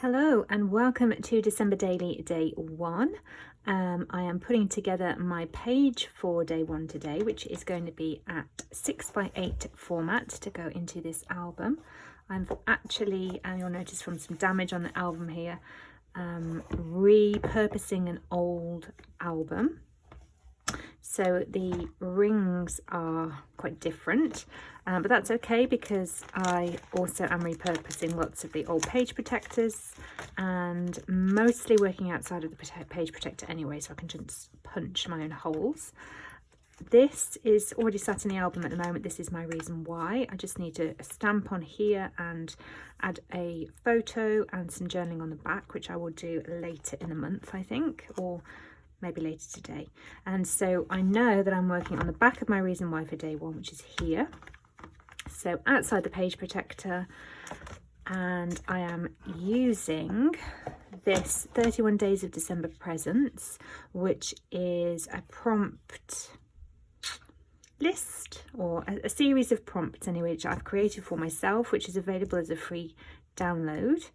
Hello and welcome to December Daily Day 1. I am putting together my page for Day 1 today, which is going to be at 6x8 format to go into this album. I'm actually, and you'll notice from some damage on the album here, repurposing an old album. So the rings are quite different, but that's okay because I also am repurposing lots of the old page protectors and mostly working outside of the page protector anyway, so I can just punch my own holes. This is already sat in the album at the moment. This is my reason why. I just need to stamp on here and add a photo and some journaling on the back, which I will do later in the month, I think, or maybe later today. And so I know that I'm working on the back of my reason why for Day 1, which is here. So outside the page protector, and I am using this 31 Days of December Presents, which is a prompt list, or a series of prompts anyway, which I've created for myself, which is available as a free download.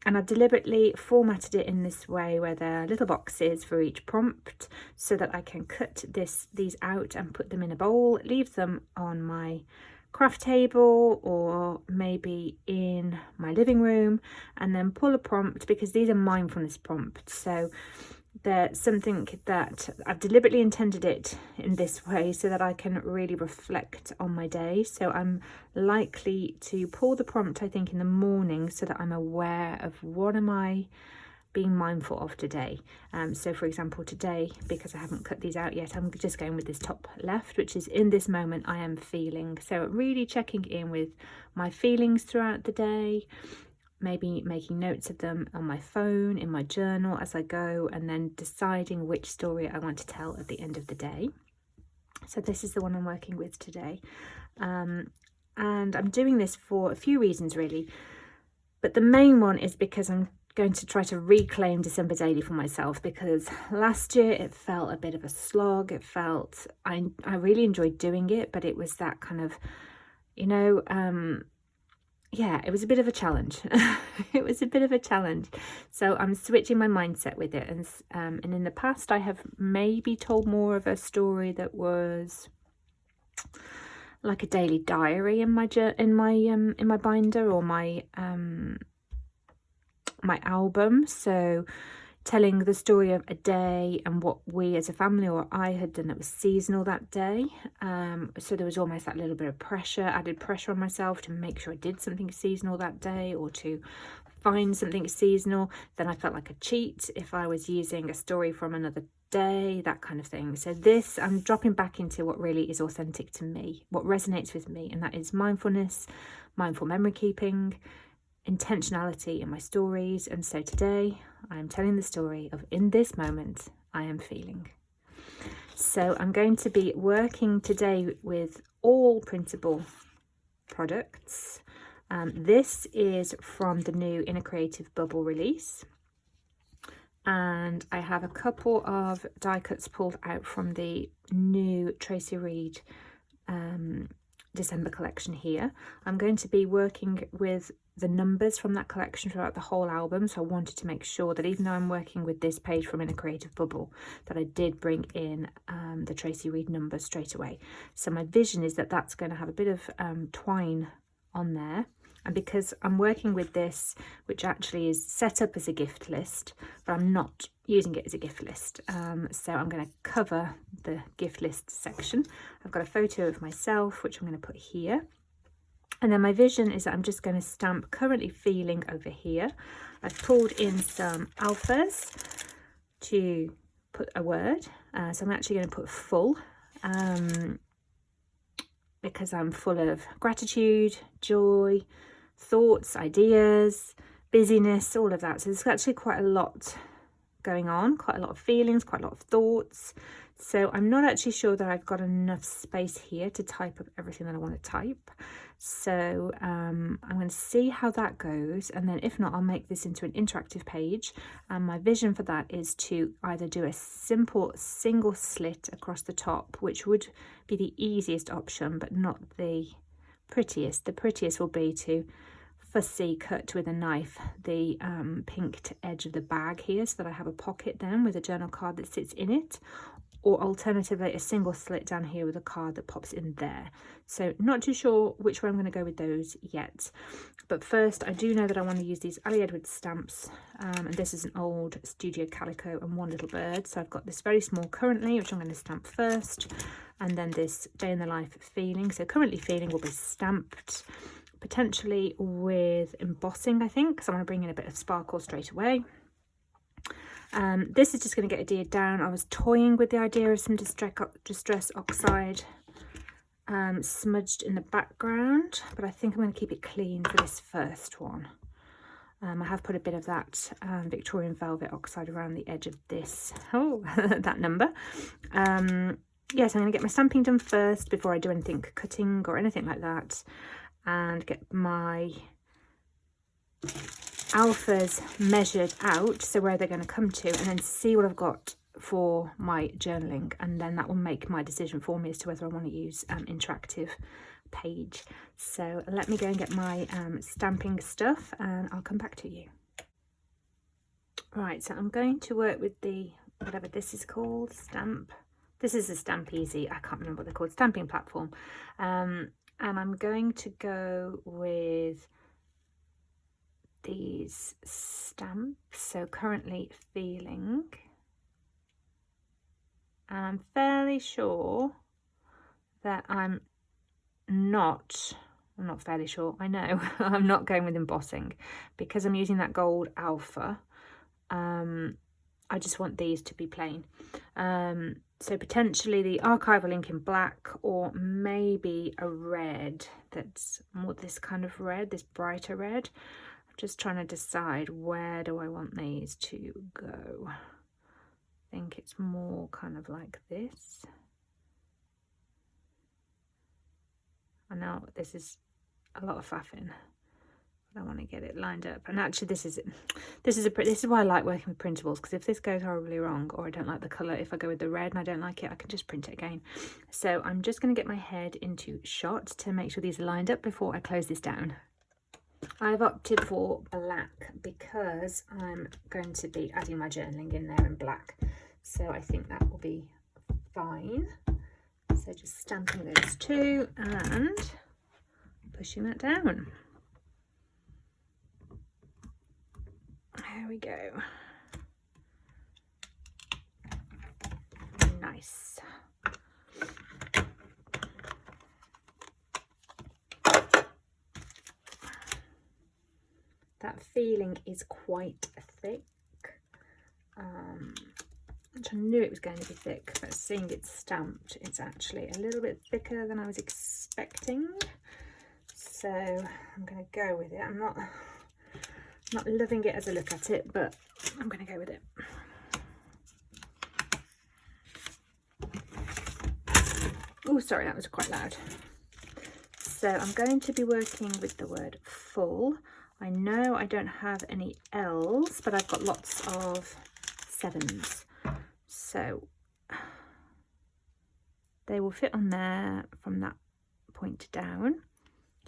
And I've deliberately formatted it in this way where there are little boxes for each prompt so that I can cut these out and put them in a bowl, leave them on my craft table or maybe in my living room, and then pull a prompt, because these are mindfulness prompts. So they're something that I've deliberately intended it in this way so that I can really reflect on my day. So I'm likely to pull the prompt, I think, in the morning so that I'm aware of what am I being mindful of today. So for example, today, because I haven't cut these out yet, I'm just going with this top left, which is in this moment I am feeling. So really checking in with my feelings throughout the day, maybe making notes of them on my phone, in my journal as I go, and then deciding which story I want to tell at the end of the day. So this is the one I'm working with today. And I'm doing this for a few reasons really, but the main one is because I'm going to try to reclaim December Daily for myself, because last year it felt a bit of a slog. It felt, I really enjoyed doing it, but it was that kind of, yeah, it was a bit of a challenge. It was a bit of a challenge. So I'm switching my mindset with it. And in the past, I have maybe told more of a story that was like a daily diary in my binder or my my album. So telling the story of a day and what we as a family or I had done that was seasonal that day. So there was almost that little bit of pressure, added pressure on myself to make sure I did something seasonal that day or to find something seasonal. Then I felt like a cheat if I was using a story from another day, that kind of thing. So this, I'm dropping back into what really is authentic to me, what resonates with me, and that is mindfulness, mindful memory keeping, intentionality in my stories. And so today I am telling the story of in this moment I am feeling. So I'm going to be working today with all printable products. This is from the new Inner Creative Bubble release, and I have a couple of die cuts pulled out from the new Tracy Reed December collection here. I'm going to be working with the numbers from that collection throughout the whole album, so I wanted to make sure that even though I'm working with this page from In a Creative Bubble, that I did bring in the Tracy Reed numbers straight away. So my vision is that that's going to have a bit of twine on there. And because I'm working with this, which actually is set up as a gift list, but I'm not using it as a gift list. So I'm going to cover the gift list section. I've got a photo of myself, which I'm going to put here. And then my vision is that I'm just going to stamp currently feeling over here. I've pulled in some alphas to put a word. So I'm actually going to put full, because I'm full of gratitude, joy, thoughts, ideas, busyness, all of that. So there's actually quite a lot going on, quite a lot of feelings, quite a lot of thoughts. So I'm not actually sure that I've got enough space here to type up everything that I want to type. So I'm going to see how that goes, and then if not, I'll make this into an interactive page. And my vision for that is to either do a simple single slit across the top, which would be the easiest option but not the prettiest. The prettiest will be to fussy cut with a knife the pinked edge of the bag here, so that I have a pocket then with a journal card that sits in it, or alternatively a single slit down here with a card that pops in there. So not too sure which way I'm going to go with those yet, but first I do know that I want to use these Ali Edwards stamps, and this is an old Studio Calico and One Little Bird. So I've got this very small Currently, which I'm going to stamp first, and then this Day in the Life Feeling. So Currently Feeling will be stamped potentially with embossing, I think, because I want to bring in a bit of sparkle straight away. This is just going to get adhered down. I was toying with the idea of some Distress Oxide smudged in the background, but I think I'm going to keep it clean for this first one. I have put a bit of that Victorian Velvet Oxide around the edge of this, that number. Yes, I'm going to get my stamping done first before I do anything cutting or anything like that, and get my alphas measured out, so where they're going to come to, and then see what I've got for my journaling, and then that will make my decision for me as to whether I want to use interactive page. So let me go and get my stamping stuff, and I'll come back to you. Right, so I'm going to work with the, whatever this is called, stamp. This is a Stamp Easy, I can't remember what they're called, stamping platform. And I'm going to go with these stamps. So Currently Feeling, and I'm fairly sure that I'm not fairly sure, I know, I'm not going with embossing because I'm using that gold alpha. I just want these to be plain. So potentially the archival ink in black, or maybe a red that's more this kind of red, this brighter red. I'm just trying to decide where do I want these to go. I think it's more kind of like this. I know this is a lot of faffing. I want to get it lined up, and actually this is why I like working with printables, because if this goes horribly wrong, or I don't like the colour, if I go with the red and I don't like it, I can just print it again. So I'm just going to get my head into shot to make sure these are lined up before I close this down. I've opted for black because I'm going to be adding my journaling in there in black, so I think that will be fine. So just stamping those two and pushing that down. There we go. Nice. That feeling is quite thick. Which I knew it was going to be thick, but seeing it stamped, it's actually a little bit thicker than I was expecting. So I'm going to go with it. I'm not loving it as I look at it, but I'm going to go with it. Oh, sorry, that was quite loud. So I'm going to be working with the word full. I know I don't have any L's, but I've got lots of 7s. So they will fit on there from that point down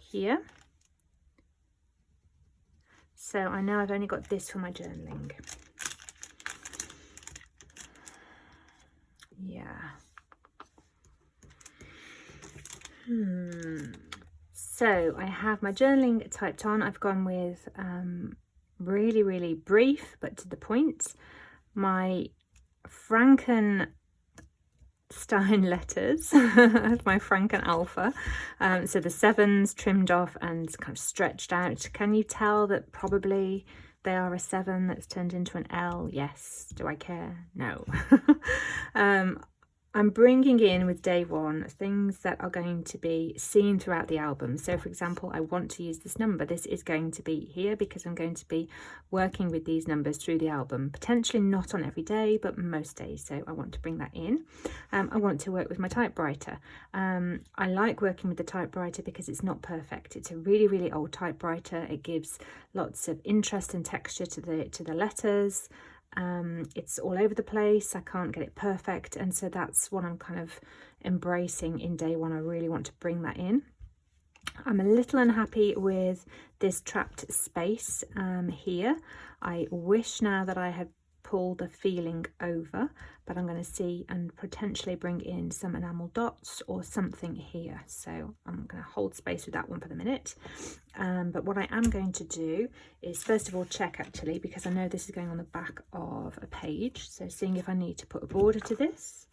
here. So I know I've only got this for my journaling. Yeah. So I have my journaling typed on. I've gone with really, really brief but to the point. My Frankenstein letters, my Franken Alpha. So the 7s trimmed off and kind of stretched out. Can you tell that probably they are a 7 that's turned into an L? Yes. Do I care? No. I'm bringing in with day one things that are going to be seen throughout the album. So for example, I want to use this number. This is going to be here because I'm going to be working with these numbers through the album, potentially not on every day, but most days. So I want to bring that in. I want to work with my typewriter. I like working with the typewriter because it's not perfect. It's a really, really old typewriter. It gives lots of interest and texture to the letters. It's all over the place. I can't get it perfect, and so that's what I'm kind of embracing in day one. I really want to bring that in. I'm a little unhappy with this trapped space here. I wish now that I had pulled the feeling over, but I'm going to see and potentially bring in some enamel dots or something here. So I'm going to hold space with that one for the minute. But what I am going to do is first of all check, actually, because I know this is going on the back of a page, so seeing if I need to put a border to this.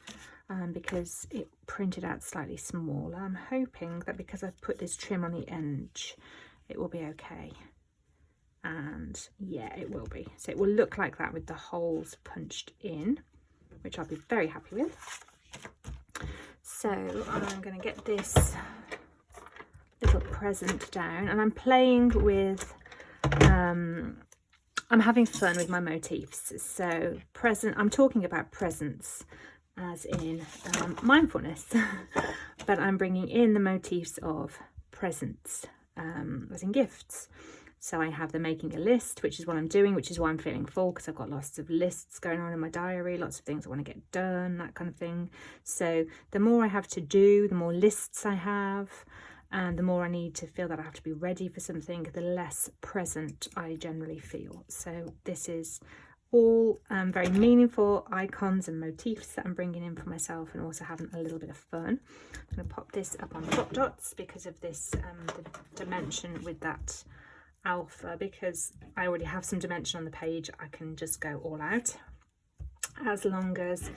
Because it printed out slightly smaller. I'm hoping that because I've put this trim on the edge, it will be okay. And yeah, it will be. So it will look like that with the holes punched in, which I'll be very happy with. So I'm going to get this little present down, and I'm playing with, I'm having fun with my motifs. So I'm talking about presents as in mindfulness, but I'm bringing in the motifs of presents, as in gifts. So I have the making a list, which is what I'm doing, which is why I'm feeling full, because I've got lots of lists going on in my diary, lots of things I want to get done, that kind of thing. So the more I have to do, the more lists I have, and the more I need to feel that I have to be ready for something, the less present I generally feel. So this is all very meaningful icons and motifs that I'm bringing in for myself, and also having a little bit of fun. I'm going to pop this up on dot dots because of this the dimension with that alpha, because I already have some dimension on the page. I can just go all out as long as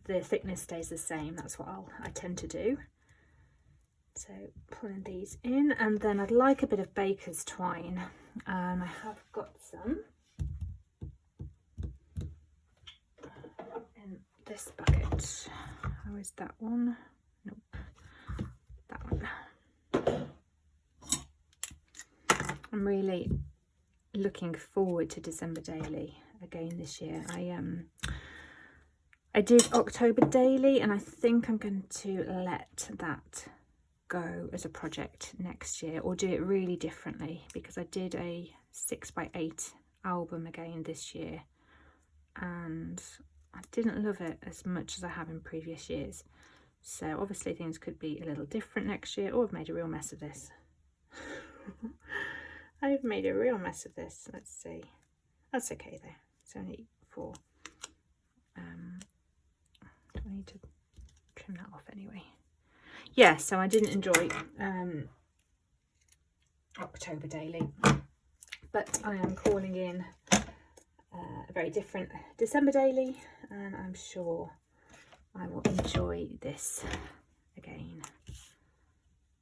the thickness stays the same. That's what I tend to do. So pulling these in, and then I'd like a bit of baker's twine. I have got some in this bucket. How is that one? Nope, that one. I'm really looking forward to December Daily again this year. I did October Daily, and I think I'm going to let that go as a project next year, or do it really differently, because I did a 6x8 album again this year and I didn't love it as much as I have in previous years. So obviously things could be a little different next year. Oh, I've made a real mess of this. I've made a real mess of this. Let's see. That's okay though. It's only 4. Do I need to trim that off anyway? Yeah, so I didn't enjoy October Daily, but I am calling in a very different December Daily, and I'm sure I will enjoy this again.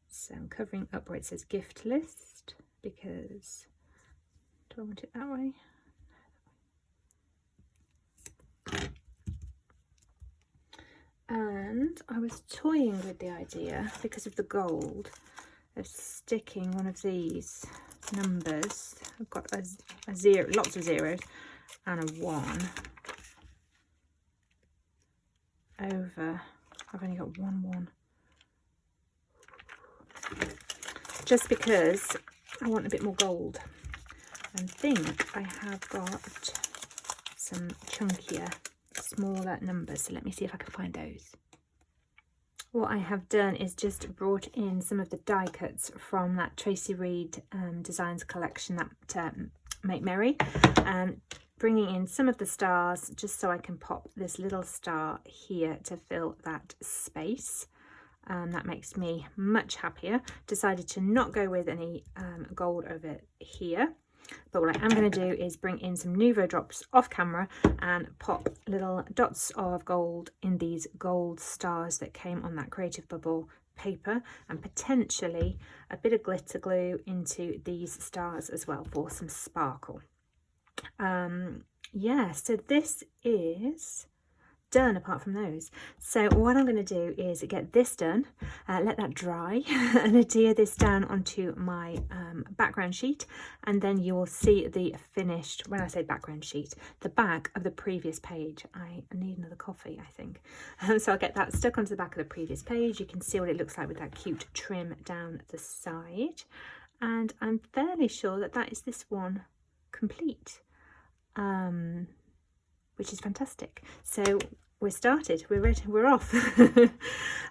So I'm covering up where it says gift list, because do I want it that way? And I was toying with the idea, because of the gold, of sticking one of these numbers. I've got a 0, lots of zeros, and a 1 over. I've only got 1, just because I want a bit more gold, and think I have got some chunkier, smaller numbers. So let me see if I can find those. What I have done is just brought in some of the die cuts from that Tracy Reed Designs collection, that Make Merry, and bringing in some of the stars, just so I can pop this little star here to fill that space. That makes me much happier. Decided to not go with any gold over here, but what I am going to do is bring in some Nuvo drops off camera and pop little dots of gold in these gold stars that came on that Creative Bubble paper, and potentially a bit of glitter glue into these stars as well for some sparkle. Yeah, so this is done apart from those. So what I'm going to do is get this done, let that dry, and adhere this down onto my background sheet, and then you will see the finished, when I say background sheet, the back of the previous page. I need another coffee, I think. So I'll get that stuck onto the back of the previous page. You can see what it looks like with that cute trim down the side, and I'm fairly sure that that is this one complete, which is fantastic. So we're started, we're ready, we're off.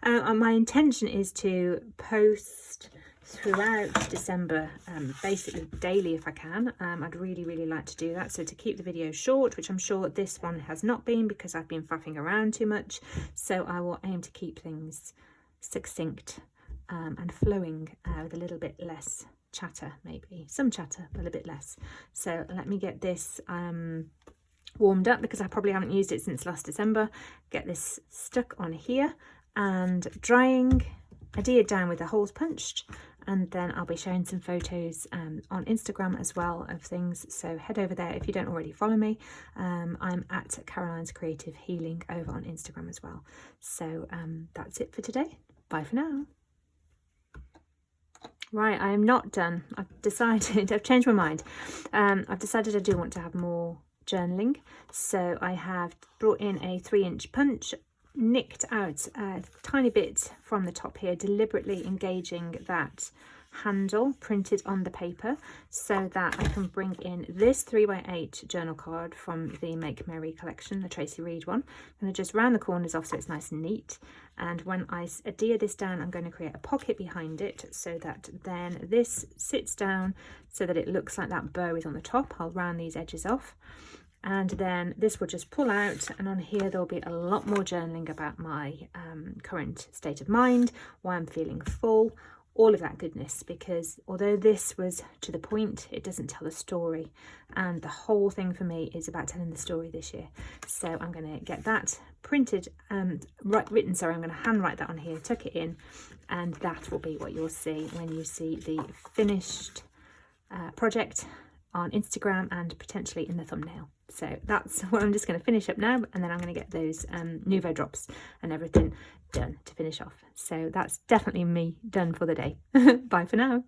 My intention is to post throughout December, basically daily if I can. I'd really like to do that, so to keep the video short, which I'm sure this one has not been because I've been faffing around too much, so I will aim to keep things succinct and flowing with a little bit less chatter, maybe some chatter but a bit less. So let me get this warmed up because I probably haven't used it since last December. Get this stuck on here and drying, adhered down with the holes punched, and then I'll be sharing some photos on Instagram as well of things, so head over there if you don't already follow me. I'm at Caroline's Creative Healing over on Instagram as well. So that's it for today. Bye for now. Right, I am not done. I've decided, I've changed my mind. I've decided I do want to have more journaling, so I have brought in a 3-inch punch, nicked out a tiny bit from the top here, deliberately engaging that handle printed on the paper so that I can bring in this 3x8 journal card from the Make Merry collection, the Tracy Reed one. I'm going to just round the corners off so it's nice and neat, and when I adhere this down I'm going to create a pocket behind it so that then this sits down so that it looks like that bow is on the top. I'll round these edges off, and then this will just pull out, and on here there'll be a lot more journaling about my current state of mind, why I'm feeling full, all of that goodness, because although this was to the point, it doesn't tell the story, and the whole thing for me is about telling the story this year. So I'm going to get that printed, written, sorry, I'm going to handwrite that on here, tuck it in, and that will be what you'll see when you see the finished project on Instagram and potentially in the thumbnail. So that's what I'm just going to finish up now, and then I'm going to get those Nouveau drops and everything done to finish off. So that's definitely me done for the day. Bye for now.